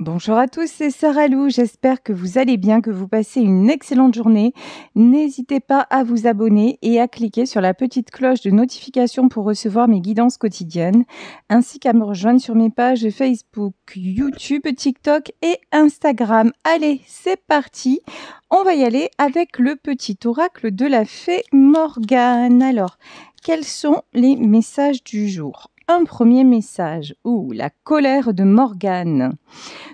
Bonjour à tous, c'est Sarah Lou. J'espère que vous allez bien, que vous passez une excellente journée. N'hésitez pas à vous abonner et à cliquer sur la petite cloche de notification pour recevoir mes guidances quotidiennes, ainsi qu'à me rejoindre sur mes pages Facebook, YouTube, TikTok et Instagram. Allez, c'est parti. On va y aller avec le petit oracle de la fée Morgane. Alors, quels sont les messages du jour? Un premier message. La colère de Morgane.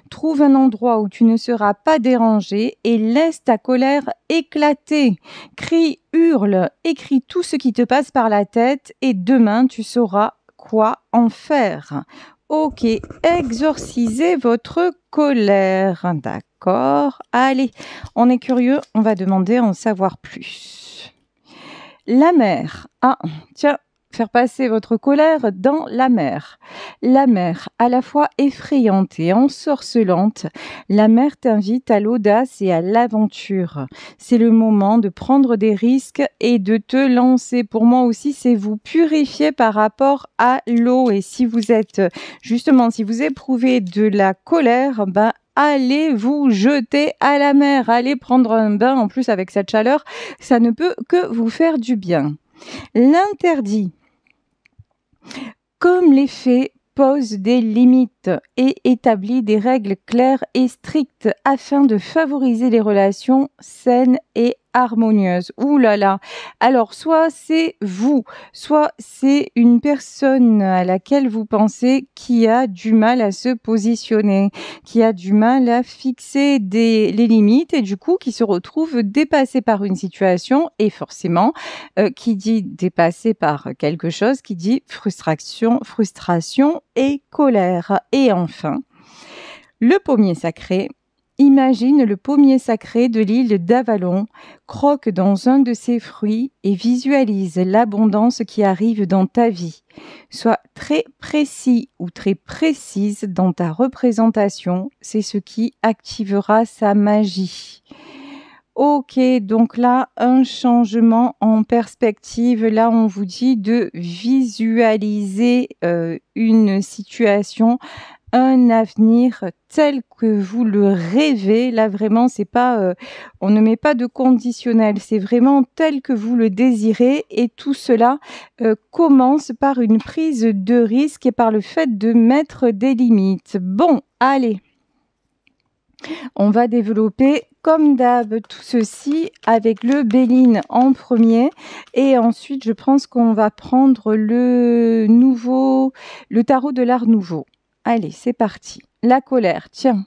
Trouve un endroit où tu ne seras pas dérangé et laisse ta colère éclater. Crie, hurle, écris tout ce qui te passe par la tête et demain tu sauras quoi en faire. Ok, exorcisez votre colère. D'accord. Allez, on est curieux, on va demander à en savoir plus. La mer. Ah, tiens. Faire passer votre colère dans la mer. La mer, à la fois effrayante et ensorcelante, la mer t'invite à l'audace et à l'aventure. C'est le moment de prendre des risques et de te lancer. Pour moi aussi, c'est vous purifier par rapport à l'eau. Et si vous êtes, justement, si vous éprouvez de la colère, allez vous jeter à la mer, allez prendre un bain. En plus, avec cette chaleur, ça ne peut que vous faire du bien. L'interdit. Comme les fées, pose des limites et établit des règles claires et strictes afin de favoriser les relations saines et harmonieuses. Ouh là là. Alors, soit c'est vous, soit c'est une personne à laquelle vous pensez qui a du mal à se positionner, qui a du mal à fixer les limites et du coup qui se retrouve dépassé par une situation et forcément, qui dit dépassé par quelque chose, qui dit frustration et colère. Et enfin, le pommier sacré. Imagine le pommier sacré de l'île d'Avalon, croque dans un de ses fruits et visualise l'abondance qui arrive dans ta vie. Sois très précis ou très précise dans ta représentation, c'est ce qui activera sa magie. Ok, donc là, un changement en perspective. Là, on vous dit de visualiser une situation, un avenir tel que vous le rêvez. Là, vraiment, c'est pas, on ne met pas de conditionnel. C'est vraiment tel que vous le désirez. Et tout cela commence par une prise de risque et par le fait de mettre des limites. Bon, allez. On va développer comme d'hab tout ceci avec le Béline en premier et ensuite je pense qu'on va prendre le tarot de l'art nouveau. Allez, c'est parti. La colère, tiens.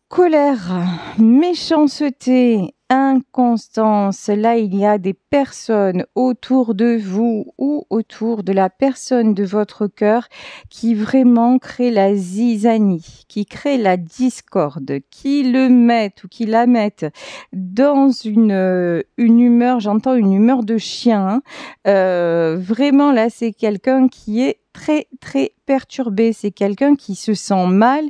Colère, méchanceté, inconstance. Là, il y a des personnes autour de vous ou autour de la personne de votre cœur qui vraiment créent la zizanie, qui créent la discorde, qui le mettent ou qui la mettent dans une humeur, j'entends une humeur de chien. Vraiment, là, c'est quelqu'un qui est très très perturbé, c'est quelqu'un qui se sent mal.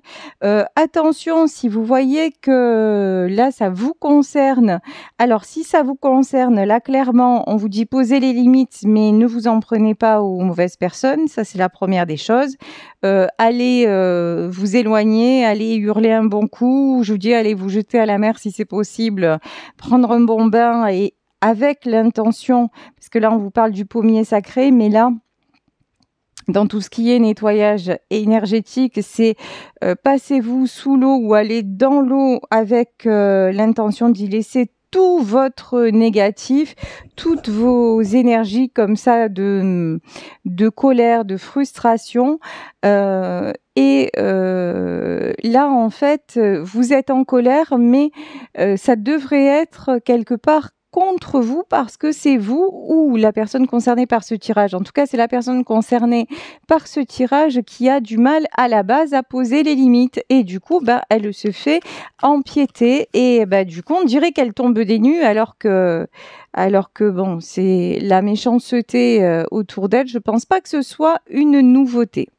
Attention, si vous voyez que là ça vous concerne, alors si ça vous concerne, là clairement on vous dit posez les limites, mais ne vous en prenez pas aux mauvaises personnes, ça c'est la première des choses. Allez vous éloigner, allez hurler un bon coup, je vous dis allez vous jeter à la mer si c'est possible, prendre un bon bain et avec l'intention, parce que là on vous parle du pommier sacré, mais là dans tout ce qui est nettoyage énergétique, c'est passez-vous sous l'eau ou allez dans l'eau avec l'intention d'y laisser tout votre négatif, toutes vos énergies comme ça de colère, de frustration. Là, en fait, vous êtes en colère, mais ça devrait être quelque part contre vous parce que c'est vous ou la personne concernée par ce tirage. En tout cas, c'est la personne concernée par ce tirage qui a du mal à la base à poser les limites et du coup, elle se fait empiéter et du coup, on dirait qu'elle tombe des nues alors que bon, c'est la méchanceté autour d'elle. Je pense pas que ce soit une nouveauté.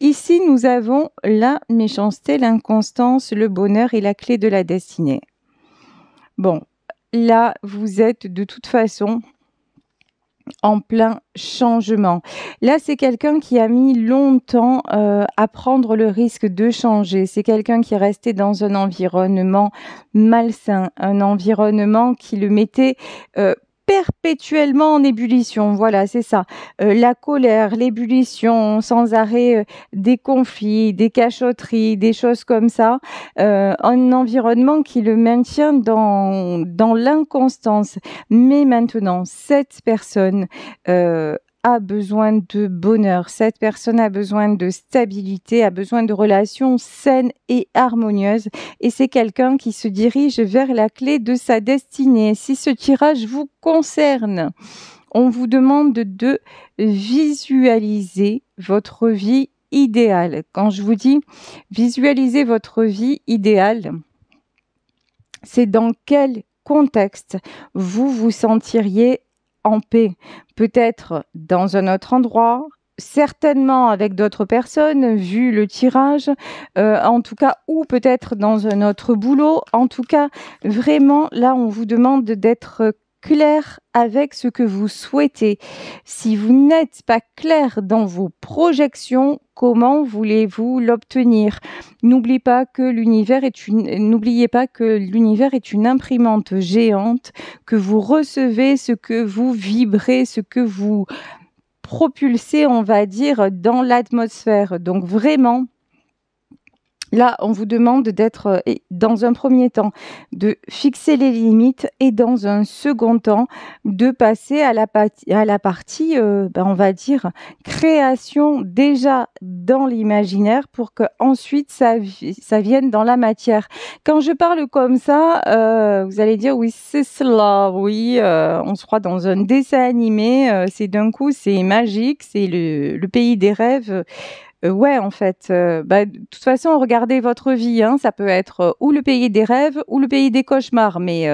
Ici, nous avons la méchanceté, l'inconstance, le bonheur et la clé de la destinée. Bon. Là, vous êtes de toute façon en plein changement. Là, c'est quelqu'un qui a mis longtemps à prendre le risque de changer. C'est quelqu'un qui est resté dans un environnement malsain, un environnement qui le mettait perpétuellement en ébullition. Voilà, c'est ça. La colère, l'ébullition, sans arrêt, des conflits, des cachotteries, des choses comme ça. Un environnement qui le maintient dans l'inconstance. Mais maintenant, cette personne a besoin de bonheur. Cette personne a besoin de stabilité, a besoin de relations saines et harmonieuses. Et c'est quelqu'un qui se dirige vers la clé de sa destinée. Si ce tirage vous concerne, on vous demande de visualiser votre vie idéale. Quand je vous dis visualiser votre vie idéale, c'est dans quel contexte vous vous sentiriez en paix, peut-être dans un autre endroit, certainement avec d'autres personnes, vu le tirage, en tout cas, ou peut-être dans un autre boulot. En tout cas, vraiment, là, on vous demande d'être clair avec ce que vous souhaitez. Si vous n'êtes pas clair dans vos projections, comment voulez-vous l'obtenir? N'oubliez pas que l'univers est une imprimante géante, que vous recevez ce que vous vibrez, ce que vous propulsez, on va dire, dans l'atmosphère. Donc vraiment, là, on vous demande d'être, dans un premier temps, de fixer les limites et dans un second temps, de passer à la partie, on va dire, création déjà dans l'imaginaire pour que ensuite ça vienne dans la matière. Quand je parle comme ça, vous allez dire oui, c'est cela, oui, on se croit dans un dessin animé, c'est d'un coup, c'est magique, c'est le pays des rêves. Ouais, en fait, de toute façon, regardez votre vie, hein, ça peut être ou le pays des rêves ou le pays des cauchemars. Mais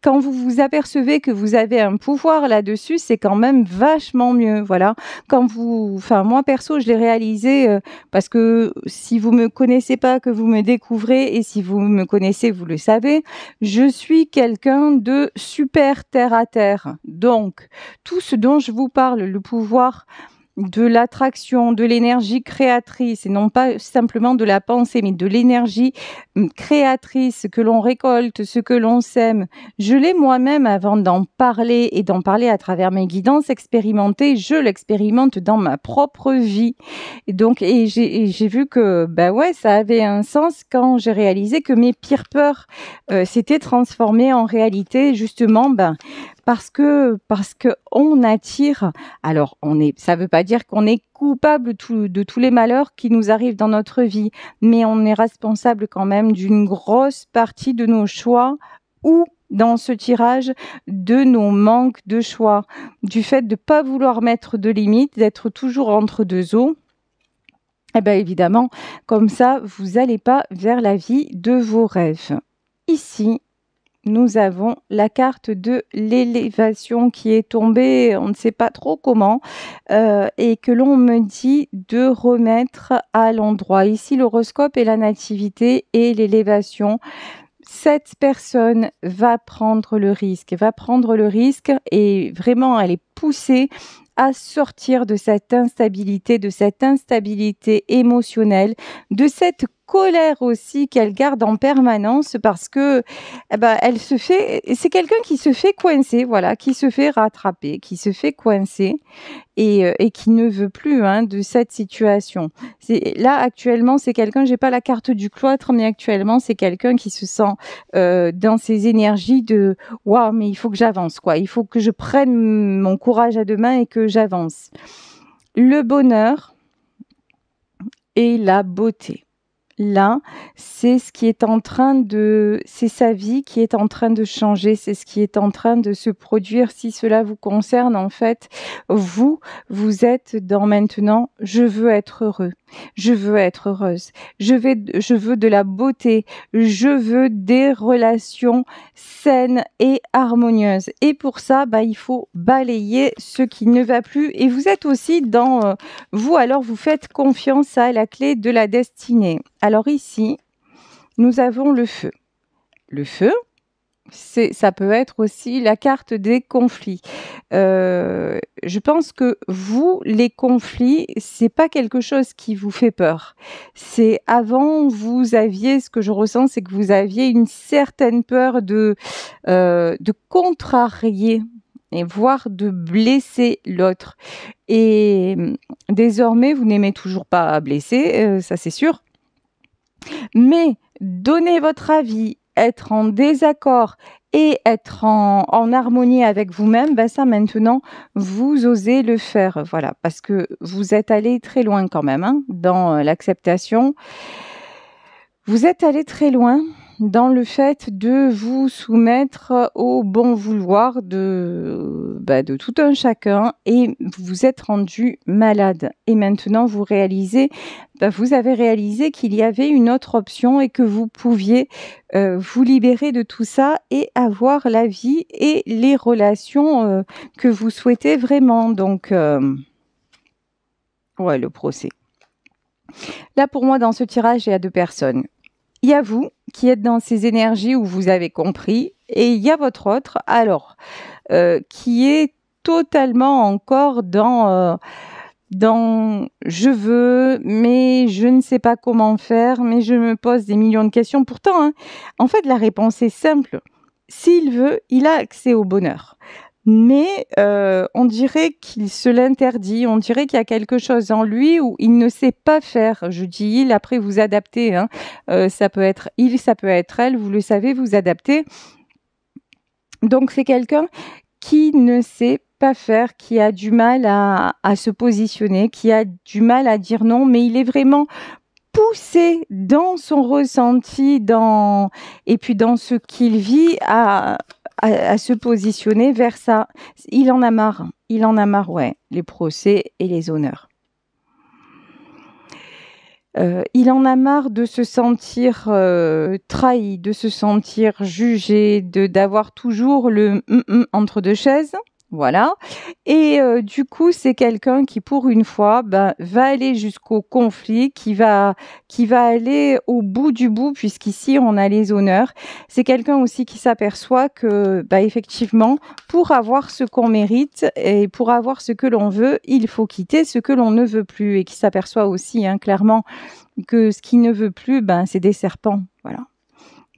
quand vous vous apercevez que vous avez un pouvoir là-dessus, c'est quand même vachement mieux. Voilà. Moi perso, je l'ai réalisé parce que si vous me connaissez pas, que vous me découvrez, et si vous me connaissez, vous le savez, je suis quelqu'un de super terre à terre. Donc, tout ce dont je vous parle, le pouvoir de l'attraction, de l'énergie créatrice, et non pas simplement de la pensée, mais de l'énergie créatrice que l'on récolte, ce que l'on sème. Je l'ai moi-même, avant d'en parler et d'en parler à travers mes guidances expérimentées, je l'expérimente dans ma propre vie. Et donc, j'ai vu que, ça avait un sens quand j'ai réalisé que mes pires peurs s'étaient transformées en réalité, justement, parce que on attire. Alors, ça veut pas dire qu'on est coupable de tous les malheurs qui nous arrivent dans notre vie, mais on est responsable quand même d'une grosse partie de nos choix ou dans ce tirage de nos manques de choix, du fait de pas vouloir mettre de limites, d'être toujours entre deux eaux. Évidemment, comme ça, vous n'allez pas vers la vie de vos rêves. Ici, nous avons la carte de l'élévation qui est tombée, on ne sait pas trop comment, et que l'on me dit de remettre à l'endroit. Ici, l'horoscope et la nativité et l'élévation. Cette personne va prendre le risque et vraiment elle est poussée à sortir de cette instabilité émotionnelle, de cette colère aussi qu'elle garde en permanence parce que c'est quelqu'un qui se fait coincer, voilà, qui se fait rattraper, qui se fait coincer et qui ne veut plus de cette situation. Là actuellement, c'est quelqu'un, j'ai pas la carte du cloître, mais actuellement c'est quelqu'un qui se sent dans ses énergies de waouh, mais il faut que j'avance quoi, il faut que je prenne mon courage à deux mains et que j'avance. Le bonheur et la beauté. Là, c'est c'est sa vie qui est en train de changer, c'est ce qui est en train de se produire. Si cela vous concerne, en fait, vous êtes dans maintenant, je veux être heureux, je veux être heureuse, je veux de la beauté, je veux des relations saines et harmonieuses. Et pour ça, il faut balayer ce qui ne va plus. Et vous êtes aussi vous faites confiance à la clé de la destinée. Alors ici, nous avons le feu. Le feu, Ça peut être aussi la carte des conflits. Je pense que vous, les conflits, c'est pas quelque chose qui vous fait peur. C'est avant, vous aviez, ce que je ressens, c'est que vous aviez une certaine peur de contrarier et voire de blesser l'autre. Et désormais, vous n'aimez toujours pas blesser, ça c'est sûr. Mais donner votre avis, être en désaccord et être en harmonie avec vous-même, ben ça maintenant, vous osez le faire, voilà, parce que vous êtes allé très loin quand même hein, dans l'acceptation. Vous êtes allé très loin dans le fait de vous soumettre au bon vouloir de tout un chacun et vous vous êtes rendu malade. Et maintenant, vous réalisez, vous avez réalisé qu'il y avait une autre option et que vous pouviez vous libérer de tout ça et avoir la vie et les relations que vous souhaitez vraiment. Donc, ouais, le procès. Là, pour moi, dans ce tirage, il y a deux personnes. Il y a vous qui êtes dans ces énergies où vous avez compris et il y a votre autre, alors, qui est totalement encore dans je veux, mais je ne sais pas comment faire, mais je me pose des millions de questions. Pourtant, hein, en fait, la réponse est simple. S'il veut, il a accès au bonheur. Mais on dirait qu'il se l'interdit, on dirait qu'il y a quelque chose en lui où il ne sait pas faire. Je dis il, après vous adaptez. Hein. Ça peut être il, ça peut être elle, vous le savez, vous adaptez. Donc c'est quelqu'un qui ne sait pas faire, qui a du mal à se positionner, qui a du mal à dire non, mais il est vraiment poussé dans son ressenti, et puis dans ce qu'il vit à se positionner vers ça. Il en a marre, ouais, les procès et les honneurs. Il en a marre de se sentir trahi, de se sentir jugé, d'avoir toujours le entre deux chaises. Voilà. Et du coup, c'est quelqu'un qui, pour une fois, va aller jusqu'au conflit, qui va aller au bout du bout, puisqu'ici, on a les honneurs. C'est quelqu'un aussi qui s'aperçoit que, effectivement, pour avoir ce qu'on mérite et pour avoir ce que l'on veut, il faut quitter ce que l'on ne veut plus. Et qui s'aperçoit aussi, hein, clairement, que ce qu'il ne veut plus, c'est des serpents. Voilà.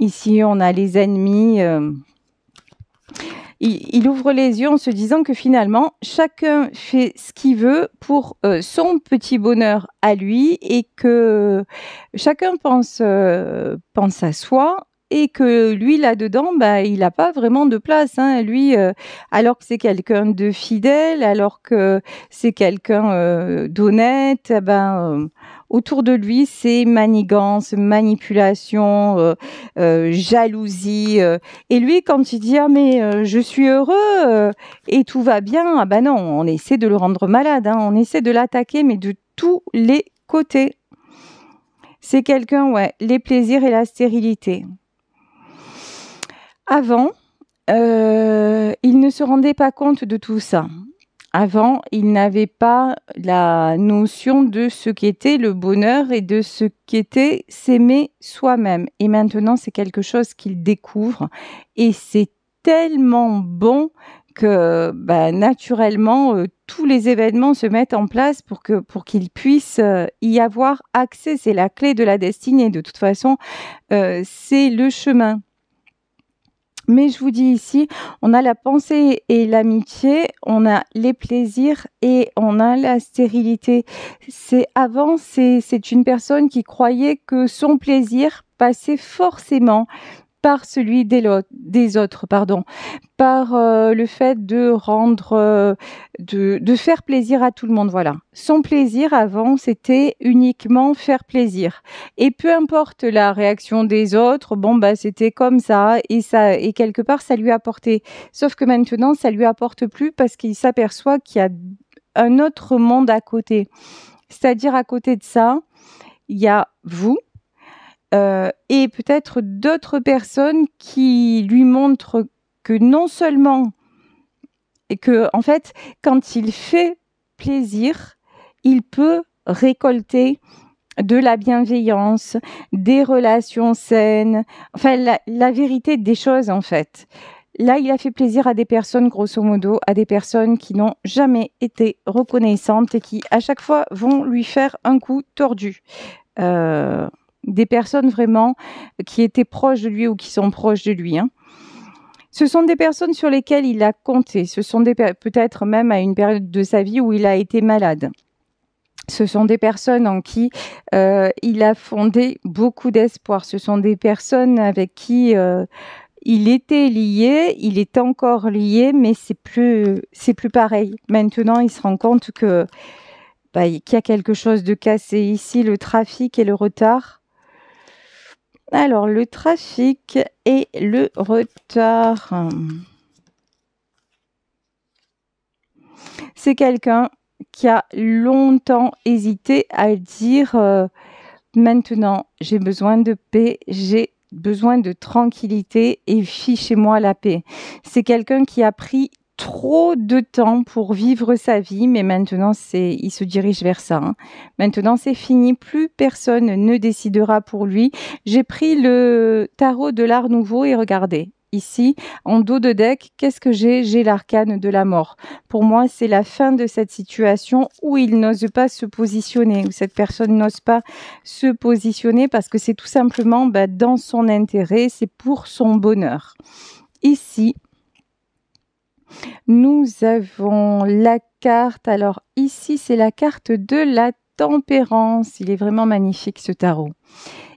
Ici, on a les ennemis. Il ouvre les yeux en se disant que finalement, chacun fait ce qu'il veut pour son petit bonheur à lui et que chacun pense à soi et que lui, là-dedans, il n'a pas vraiment de place. Hein. Lui, alors que c'est quelqu'un de fidèle, alors que c'est quelqu'un d'honnête, autour de lui, c'est manigance, manipulation, jalousie. Et lui, quand il dit « Ah mais je suis heureux et tout va bien », ah non, on essaie de le rendre malade, hein, on essaie de l'attaquer, mais de tous les côtés. C'est quelqu'un, ouais, les plaisirs et la stérilité. Avant, il ne se rendait pas compte de tout ça. Avant, il n'avait pas la notion de ce qu'était le bonheur et de ce qu'était s'aimer soi-même. Et maintenant, c'est quelque chose qu'il découvre. Et c'est tellement bon que naturellement, tous les événements se mettent en place pour qu'il puisse y avoir accès. C'est la clé de la destinée. De toute façon, c'est le chemin. Mais je vous dis ici, on a la pensée et l'amitié, on a les plaisirs et on a la stérilité. C'est une personne qui croyait que son plaisir passait forcément par celui des autres, par le fait de rendre, de faire plaisir à tout le monde. Voilà. Son plaisir avant, c'était uniquement faire plaisir. Et peu importe la réaction des autres, c'était comme ça et quelque part ça lui apportait. Sauf que maintenant, ça lui apporte plus parce qu'il s'aperçoit qu'il y a un autre monde à côté. C'est-à-dire à côté de ça, il y a vous. Et peut-être d'autres personnes qui lui montrent que non seulement, et que en fait, quand il fait plaisir, il peut récolter de la bienveillance, des relations saines, enfin la vérité des choses en fait. Là, il a fait plaisir à des personnes, grosso modo, à des personnes qui n'ont jamais été reconnaissantes et qui, à chaque fois, vont lui faire un coup tordu. Des personnes vraiment qui étaient proches de lui ou qui sont proches de lui. Hein. Ce sont des personnes sur lesquelles il a compté. Ce sont peut-être même à une période de sa vie où il a été malade. Ce sont des personnes en qui il a fondé beaucoup d'espoir. Ce sont des personnes avec qui il était lié, il est encore lié, mais c'est plus pareil. Maintenant, il se rend compte que qu'il y a quelque chose de cassé ici, le trafic et le retard. Alors, le trafic et le retard. C'est quelqu'un qui a longtemps hésité à dire maintenant, j'ai besoin de paix, j'ai besoin de tranquillité et fichez-moi la paix. C'est quelqu'un qui a pris trop de temps pour vivre sa vie, mais maintenant, il se dirige vers ça. Hein. Maintenant, c'est fini. Plus personne ne décidera pour lui. J'ai pris le tarot de l'Art Nouveau et regardez. Ici, en dos de deck, qu'est-ce que j'ai? J'ai l'arcane de la mort. Pour moi, c'est la fin de cette situation où il n'ose pas se positionner, où cette personne n'ose pas se positionner parce que c'est tout simplement dans son intérêt, c'est pour son bonheur. Ici, nous avons la carte. Alors ici, c'est la carte de la tempérance. Il est vraiment magnifique ce tarot.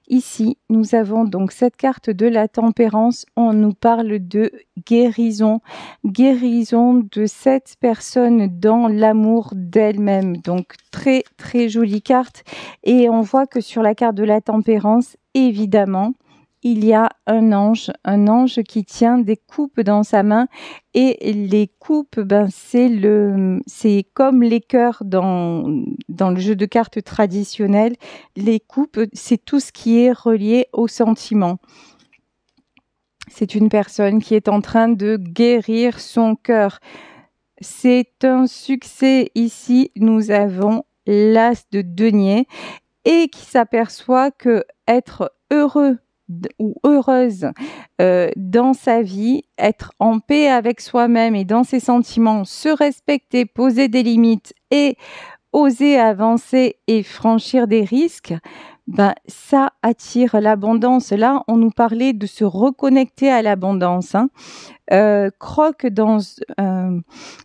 Ici, nous avons donc cette carte de la tempérance. On nous parle de guérison. Guérison de cette personne dans l'amour d'elle-même. Donc, très, très jolie carte. Et on voit que sur la carte de la tempérance, évidemment, il y a un ange qui tient des coupes dans sa main et les coupes, c'est comme les cœurs dans le jeu de cartes traditionnel. Les coupes, c'est tout ce qui est relié au sentiment. C'est une personne qui est en train de guérir son cœur. C'est un succès. Ici, nous avons l'as de denier et qui s'aperçoit que être heureux ou heureuse dans sa vie, être en paix avec soi-même et dans ses sentiments, se respecter, poser des limites et oser avancer et franchir des risques, ça attire l'abondance. Là, on nous parlait de se reconnecter à l'abondance. Hein.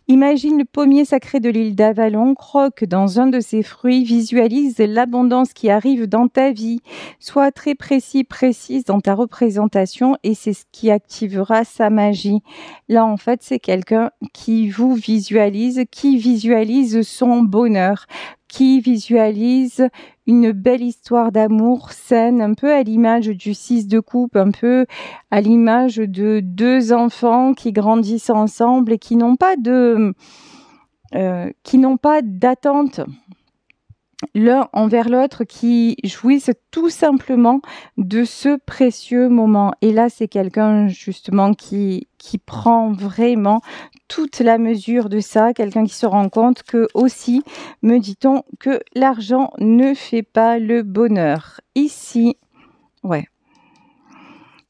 Imagine le pommier sacré de l'île d'Avalon, croque dans un de ses fruits, visualise l'abondance qui arrive dans ta vie, sois très précise dans ta représentation et c'est ce qui activera sa magie. Là, en fait, c'est quelqu'un qui vous visualise, qui visualise son bonheur, qui visualise une belle histoire d'amour saine, un peu à l'image du 6 de coupe, un peu à l'image de deux enfants qui grandissent ensemble et qui n'ont pas d'attente l'un envers l'autre, qui jouissent tout simplement de ce précieux moment. Et là, c'est quelqu'un justement qui prend vraiment toute la mesure de ça, quelqu'un qui se rend compte que aussi, me dit-on, que l'argent ne fait pas le bonheur. Ici, ouais,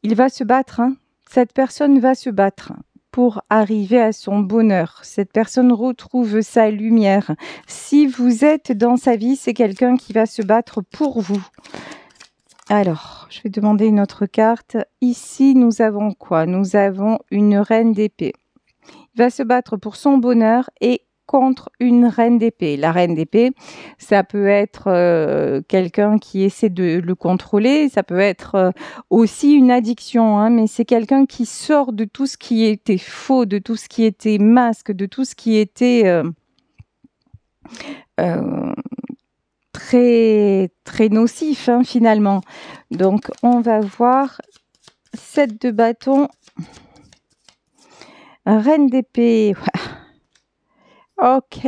il va se battre, hein. Cette personne va se battre pour arriver à son bonheur. Cette personne retrouve sa lumière. Si vous êtes dans sa vie, c'est quelqu'un qui va se battre pour vous. Alors, je vais demander une autre carte. Ici, nous avons quoi? Nous avons une reine d'épée. Il va se battre pour son bonheur et contre une reine d'épée. La reine d'épée, ça peut être quelqu'un qui essaie de le contrôler, ça peut être aussi une addiction, hein, mais c'est quelqu'un qui sort de tout ce qui était faux, de tout ce qui était masque, de tout ce qui était très, très nocif, hein, finalement. Donc, on va voir 7 de bâton, reine d'épée. Ok.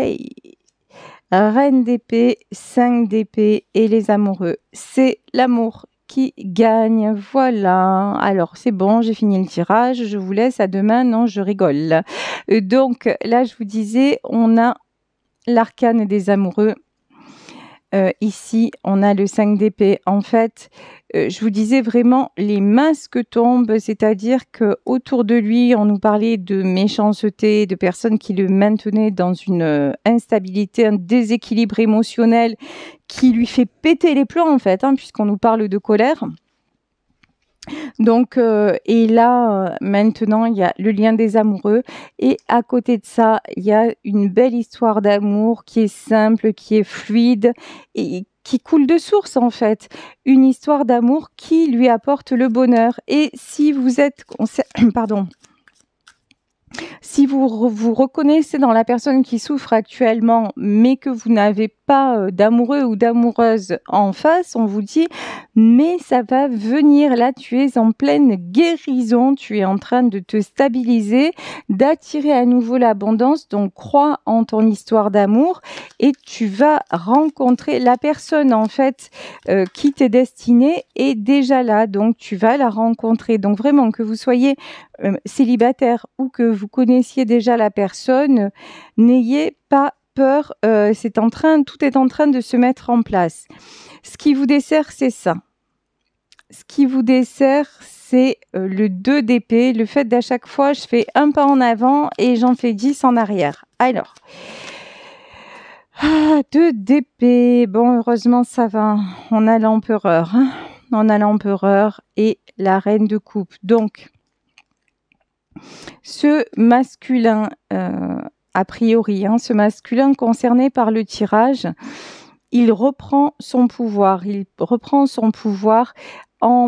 Reine d'épée, 5 d'épée et les amoureux. C'est l'amour qui gagne. Voilà. Alors, c'est bon, j'ai fini le tirage. Je vous laisse à demain. Non, je rigole. Donc, là, je vous disais, on a l'arcane des amoureux. Ici, on a le 5 d'épée. En fait, je vous disais vraiment, les masques tombent, c'est-à-dire que autour de lui, on nous parlait de méchanceté, de personnes qui le maintenaient dans une instabilité, un déséquilibre émotionnel qui lui fait péter les plombs, en fait, puisqu'on nous parle de colère. Donc, et là, maintenant, il y a le lien des amoureux. Et à côté de ça, il y a une belle histoire d'amour qui est simple, qui est fluide et qui coule de source, en fait. Une histoire d'amour qui lui apporte le bonheur. Et si vous êtes, pardon, si vous vous reconnaissez dans la personne qui souffre actuellement, mais que vous n'avez pas d'amoureux ou d'amoureuse en face, on vous dit, mais ça va venir. Là, tu es en pleine guérison, tu es en train de te stabiliser, d'attirer à nouveau l'abondance. Donc, crois en ton histoire d'amour et tu vas rencontrer la personne, en fait, qui t'est destinée est déjà là. Donc, tu vas la rencontrer. Donc, vraiment, que vous soyez célibataire ou que vous connaissiez déjà la personne, n'ayez pas peur, tout est en train de se mettre en place. Ce qui vous dessert, c'est ça. Ce qui vous dessert, c'est le 2 d'épée, le fait d'à chaque fois, je fais un pas en avant et j'en fais 10 en arrière. Alors, 2 d'épée, bon, heureusement, ça va. On a l'empereur, on a l'empereur et la reine de coupe. Donc, ce masculin, a priori, ce masculin concerné par le tirage, il reprend son pouvoir. Il reprend son pouvoir à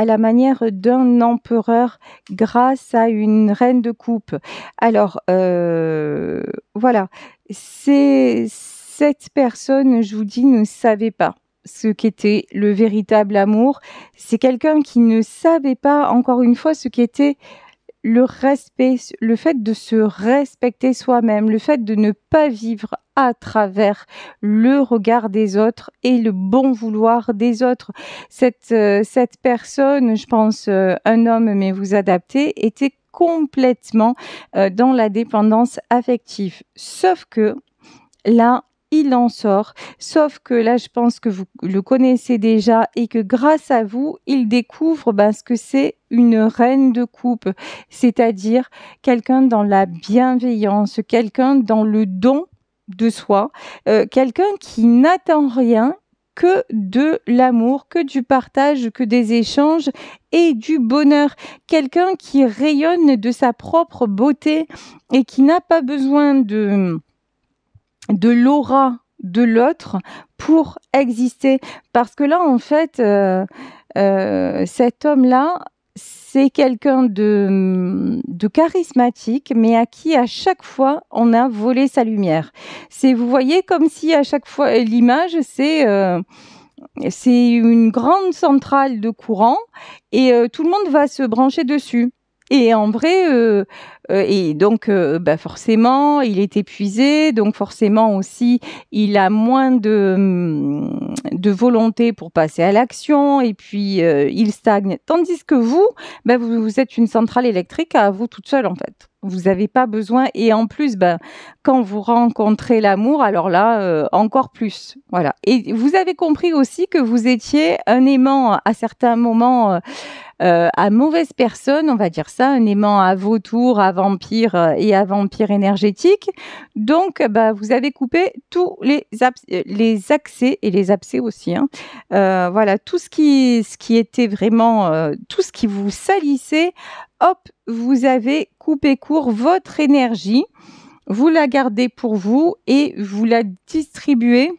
la manière d'un empereur grâce à une reine de coupe. Alors, voilà. Cette personne, je vous dis, ne savait pas ce qu'était le véritable amour. C'est quelqu'un qui ne savait pas, encore une fois, ce qu'était le respect, le fait de se respecter soi-même, le fait de ne pas vivre à travers le regard des autres et le bon vouloir des autres. Cette personne, je pense, un homme, mais vous adaptez, était complètement dans la dépendance affective. Sauf que là, il en sort, sauf que là, je pense que vous le connaissez déjà et que grâce à vous, il découvre ce que c'est une reine de coupe, c'est-à-dire quelqu'un dans la bienveillance, quelqu'un dans le don de soi, quelqu'un qui n'attend rien que de l'amour, que du partage, que des échanges et du bonheur. Quelqu'un qui rayonne de sa propre beauté et qui n'a pas besoin de l'aura de l'autre pour exister. Parce que là, en fait, cet homme-là, c'est quelqu'un de charismatique, mais à qui, à chaque fois, on a volé sa lumière. Vous voyez, comme si à chaque fois, l'image, c'est une grande centrale de courant et tout le monde va se brancher dessus. Et en vrai, et donc forcément, il est épuisé, donc forcément aussi, il a moins de volonté pour passer à l'action, et puis il stagne. Tandis que vous êtes une centrale électrique à vous toute seule en fait. Vous n'avez pas besoin, et en plus, quand vous rencontrez l'amour, alors là, encore plus. Voilà. Et vous avez compris aussi que vous étiez un aimant à certains moments. À mauvaise personne, on va dire ça, un aimant à vautour, à vampire et à vampire énergétique. Donc, vous avez coupé tous les accès et les abcès aussi. Voilà, tout ce qui était vraiment, tout ce qui vous salissait, hop, vous avez coupé court votre énergie. Vous la gardez pour vous et vous la distribuez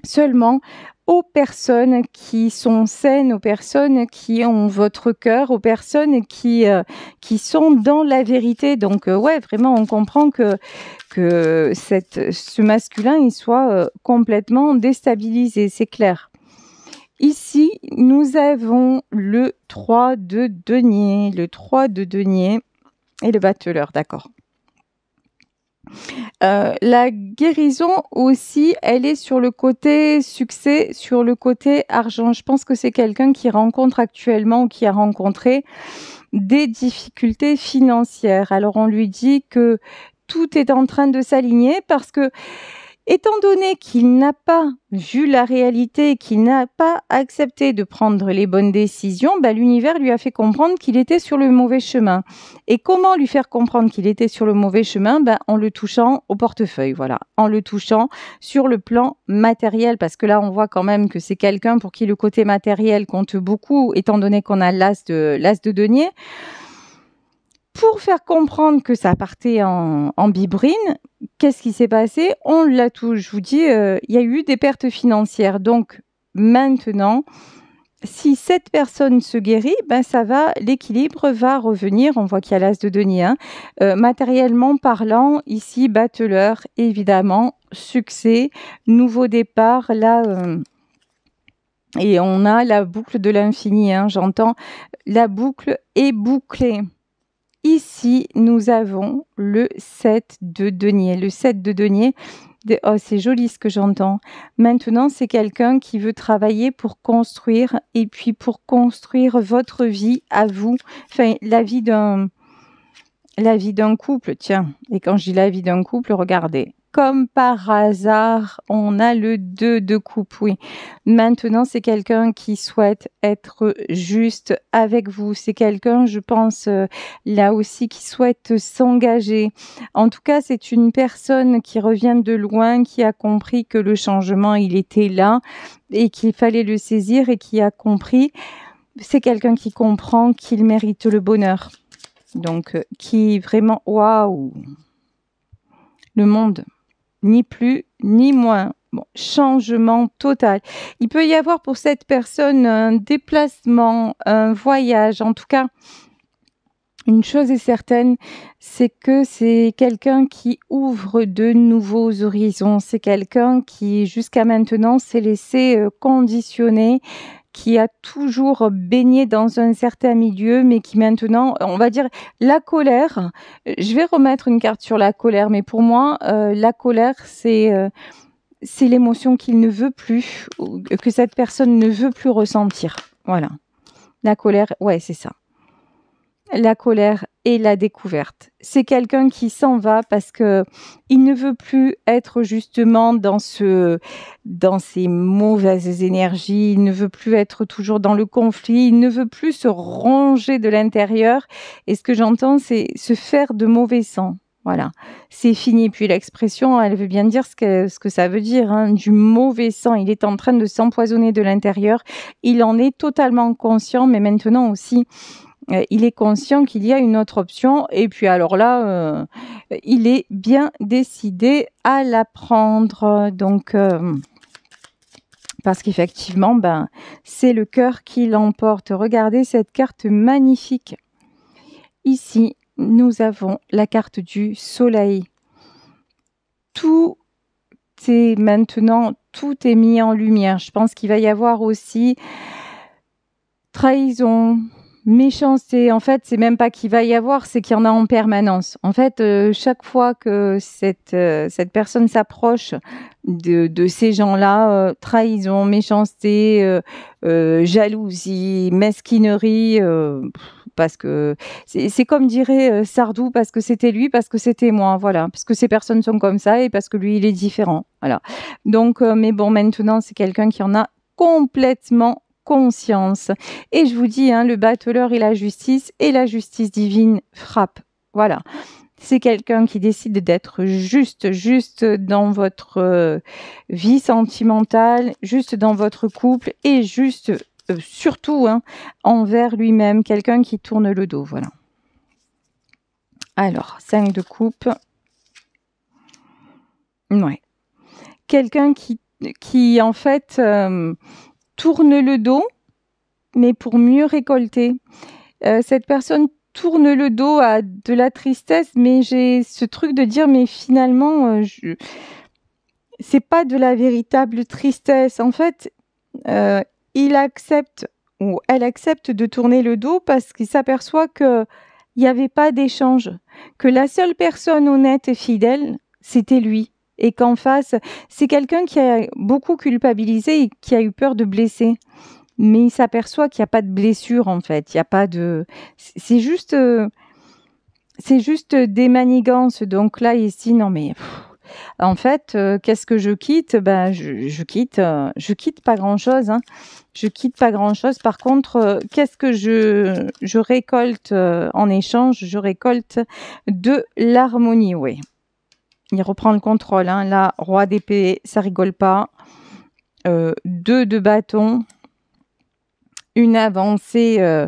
seulement aux personnes qui sont saines, aux personnes qui ont votre cœur, aux personnes qui sont dans la vérité. Donc vraiment on comprend que ce masculin il soit complètement déstabilisé, c'est clair. Ici, nous avons le 3 de denier, et le battleur, d'accord. La guérison aussi, elle est sur le côté succès, sur le côté argent. Je pense que c'est quelqu'un qui rencontre actuellement ou qui a rencontré des difficultés financières. Alors on lui dit que tout est en train de s'aligner parce que Étant donné qu'il n'a pas vu la réalité, qu'il n'a pas accepté de prendre les bonnes décisions, l'univers lui a fait comprendre qu'il était sur le mauvais chemin. Et comment lui faire comprendre qu'il était sur le mauvais chemin? En le touchant au portefeuille, voilà, en le touchant sur le plan matériel, parce que là, on voit quand même que c'est quelqu'un pour qui le côté matériel compte beaucoup, étant donné qu'on a l'as de denier. Pour faire comprendre que ça partait en bibrine, qu'est-ce qui s'est passé? On l'a tout, je vous dis, il y a eu des pertes financières. Donc maintenant, si cette personne se guérit, ça va, l'équilibre va revenir. On voit qu'il y a l'as de denier. Matériellement parlant, ici, battleur, évidemment, succès, nouveau départ, là... et on a la boucle de l'infini, j'entends, la boucle est bouclée. Ici, nous avons le 7 de denier. Le 7 de denier, oh, c'est joli ce que j'entends. Maintenant, c'est quelqu'un qui veut travailler pour construire et puis pour construire votre vie à vous. Enfin, la vie d'un couple, tiens. Et quand je dis la vie d'un couple, regardez. Comme par hasard, on a le 2 de coupe, oui. Maintenant, c'est quelqu'un qui souhaite être juste avec vous. C'est quelqu'un, je pense, là aussi, qui souhaite s'engager. En tout cas, c'est une personne qui revient de loin, qui a compris que le changement, il était là et qu'il fallait le saisir et qui a compris. C'est quelqu'un qui comprend qu'il mérite le bonheur. Donc, qui vraiment, waouh, le monde. Ni plus, ni moins. Bon, changement total. Il peut y avoir pour cette personne un déplacement, un voyage. En tout cas, une chose est certaine, c'est que c'est quelqu'un qui ouvre de nouveaux horizons. C'est quelqu'un qui, jusqu'à maintenant, s'est laissé conditionner, qui a toujours baigné dans un certain milieu, mais qui maintenant, on va dire, la colère. Je vais remettre une carte sur la colère, mais pour moi, la colère, c'est l'émotion qu'il ne veut plus, que cette personne ne veut plus ressentir. Voilà. La colère, ouais, c'est ça. La colère et la découverte. C'est quelqu'un qui s'en va parce que il ne veut plus être justement dans ces mauvaises énergies. Il ne veut plus être toujours dans le conflit. Il ne veut plus se ronger de l'intérieur. Et ce que j'entends, c'est se faire de mauvais sang. Voilà, c'est fini. Puis l'expression, elle veut bien dire ce que ça veut dire, du mauvais sang. Il est en train de s'empoisonner de l'intérieur. Il en est totalement conscient, mais maintenant aussi, il est conscient qu'il y a une autre option. Et puis alors là, il est bien décidé à la prendre. Donc, parce qu'effectivement, c'est le cœur qui l'emporte. Regardez cette carte magnifique. Ici, nous avons la carte du soleil. Tout est maintenant, tout est mis en lumière. Je pense qu'il va y avoir aussi trahison, méchanceté. En fait, c'est même pas qu'il va y avoir, c'est qu'il y en a en permanence. En fait, chaque fois que cette personne s'approche de ces gens-là, trahison, méchanceté, jalousie, mesquinerie, parce que c'est comme dirait Sardou, parce que c'était lui, parce que c'était moi, voilà, parce que ces personnes sont comme ça et parce que lui il est différent, voilà. Donc, mais bon, maintenant c'est quelqu'un qui en a complètement conscience. Et je vous dis, le battleur et la justice divine frappe. Voilà. C'est quelqu'un qui décide d'être juste dans votre vie sentimentale, juste dans votre couple et juste, surtout, envers lui-même. Quelqu'un qui tourne le dos, voilà. Alors, 5 de coupe. Ouais. Quelqu'un qui en fait, tourne le dos, mais pour mieux récolter. Cette personne tourne le dos à de la tristesse, mais j'ai ce truc de dire, mais finalement, c'est pas de la véritable tristesse. En fait, il accepte ou elle accepte de tourner le dos parce qu'il s'aperçoit que il n'y avait pas d'échange, que la seule personne honnête et fidèle, c'était lui. Et qu'en face, c'est quelqu'un qui a beaucoup culpabilisé et qui a eu peur de blesser. Mais il s'aperçoit qu'il n'y a pas de blessure, en fait. Il n'y a pas de... C'est juste des manigances. Donc là, ici, non mais... En fait, qu'est-ce que je quitte? Ben, je quitte pas grand-chose, hein. Je quitte pas grand-chose. Par contre, qu'est-ce que je récolte en échange? Je récolte de l'harmonie, oui. Il reprend le contrôle, hein. Là, roi d'épée, ça rigole pas. 2 de bâton. Une avancée,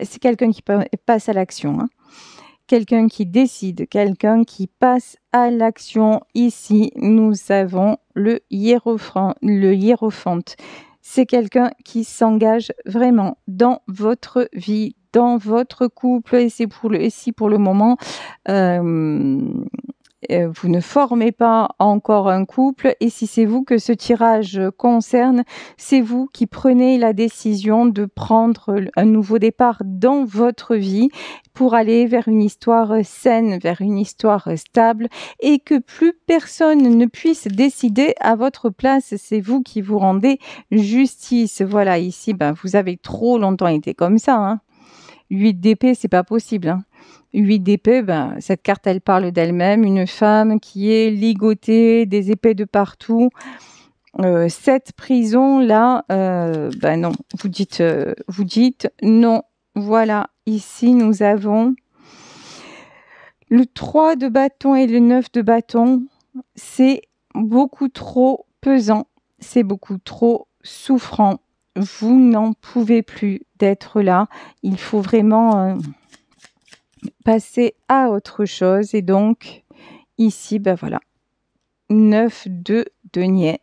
c'est quelqu'un qui passe à l'action, hein. Quelqu'un qui décide, quelqu'un qui passe à l'action. Ici, nous avons le hiérophante. C'est quelqu'un qui s'engage vraiment dans votre vie, dans votre couple, et c'est pour le moment, vous ne formez pas encore un couple, et si c'est vous que ce tirage concerne, c'est vous qui prenez la décision de prendre un nouveau départ dans votre vie pour aller vers une histoire saine, vers une histoire stable, et que plus personne ne puisse décider à votre place. C'est vous qui vous rendez justice. Voilà, ici, ben, vous avez trop longtemps été comme ça, hein. 8 d'épée, c'est pas possible, hein. 8 d'épée, ben, cette carte, elle parle d'elle-même. Une femme qui est ligotée, des épées de partout. 7 prisons, là, ben non. Vous dites non. Voilà, ici, nous avons le 3 de bâton et le 9 de bâton. C'est beaucoup trop pesant. C'est beaucoup trop souffrant. Vous n'en pouvez plus d'être là. Il faut vraiment passer à autre chose. Et donc, ici, ben voilà, 9 de denier.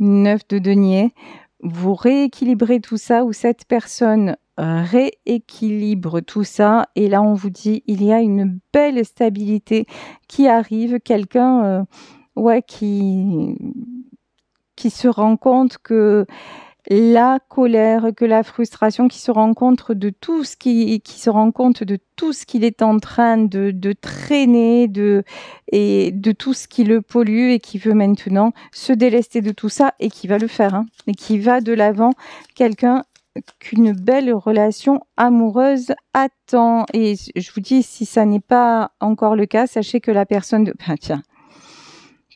9 de denier. Vous rééquilibrez tout ça, ou cette personne rééquilibre tout ça. Et là, on vous dit, il y a une belle stabilité qui arrive. Quelqu'un qui se rend compte que la colère, que la frustration, qui se rend compte de tout ce qui se rend compte de tout ce qu'il est en train de traîner, et de tout ce qui le pollue, et qui veut maintenant se délester de tout ça, et qui va le faire, hein, et qui va de l'avant. Quelqu'un qu'une belle relation amoureuse attend. Et je vous dis, si ça n'est pas encore le cas, sachez que la personne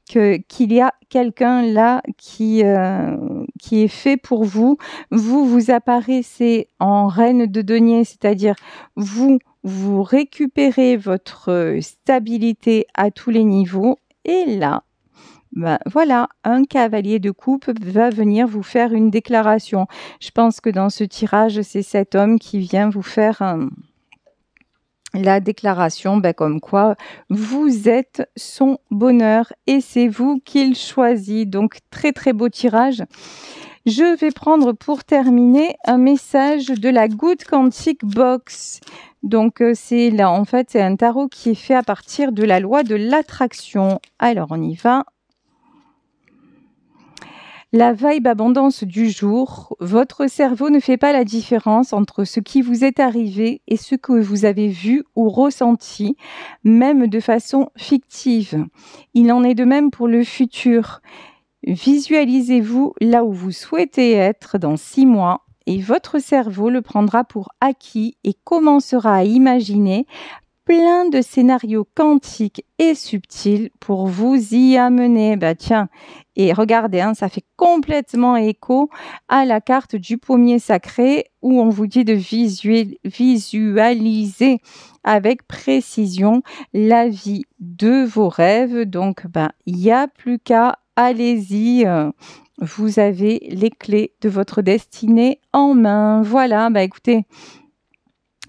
qu'il y a quelqu'un là qui est fait pour vous. Vous apparaissez en reine de denier, c'est-à-dire vous récupérez votre stabilité à tous les niveaux. Et là, ben voilà, un cavalier de coupe va venir vous faire une déclaration. Je pense que dans ce tirage, c'est cet homme qui vient vous faire la déclaration, ben comme quoi vous êtes son bonheur et c'est vous qu'il choisit. Donc très très beau tirage. Je vais prendre pour terminer un message de la Good Quantic Box. Donc c'est là, en fait, c'est un tarot qui est fait à partir de la loi de l'attraction. Alors on y va. La vibe abondance du jour, votre cerveau ne fait pas la différence entre ce qui vous est arrivé et ce que vous avez vu ou ressenti, même de façon fictive. Il en est de même pour le futur. Visualisez-vous là où vous souhaitez être dans 6 mois et votre cerveau le prendra pour acquis et commencera à imaginer plein de scénarios quantiques et subtils pour vous y amener. Bah tiens, et regardez, hein, ça fait complètement écho à la carte du pommier sacré où on vous dit de visualiser avec précision la vie de vos rêves. Donc, il n'y a plus qu'à, allez-y. Vous avez les clés de votre destinée en main. Voilà, écoutez,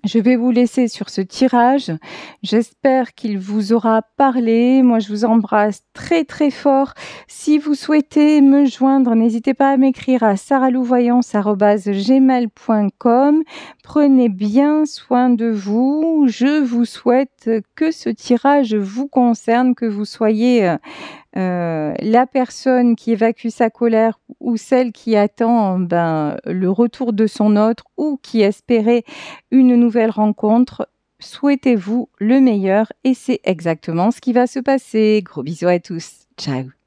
je vais vous laisser sur ce tirage. J'espère qu'il vous aura parlé. Moi, je vous embrasse très très fort. Si vous souhaitez me joindre, n'hésitez pas à m'écrire à saralouvoyance@gmail.com. Prenez bien soin de vous. Je vous souhaite que ce tirage vous concerne, que vous soyez la personne qui évacue sa colère ou celle qui attend le retour de son autre ou qui espérait une nouvelle rencontre. Souhaitez-vous le meilleur et c'est exactement ce qui va se passer. Gros bisous à tous. Ciao.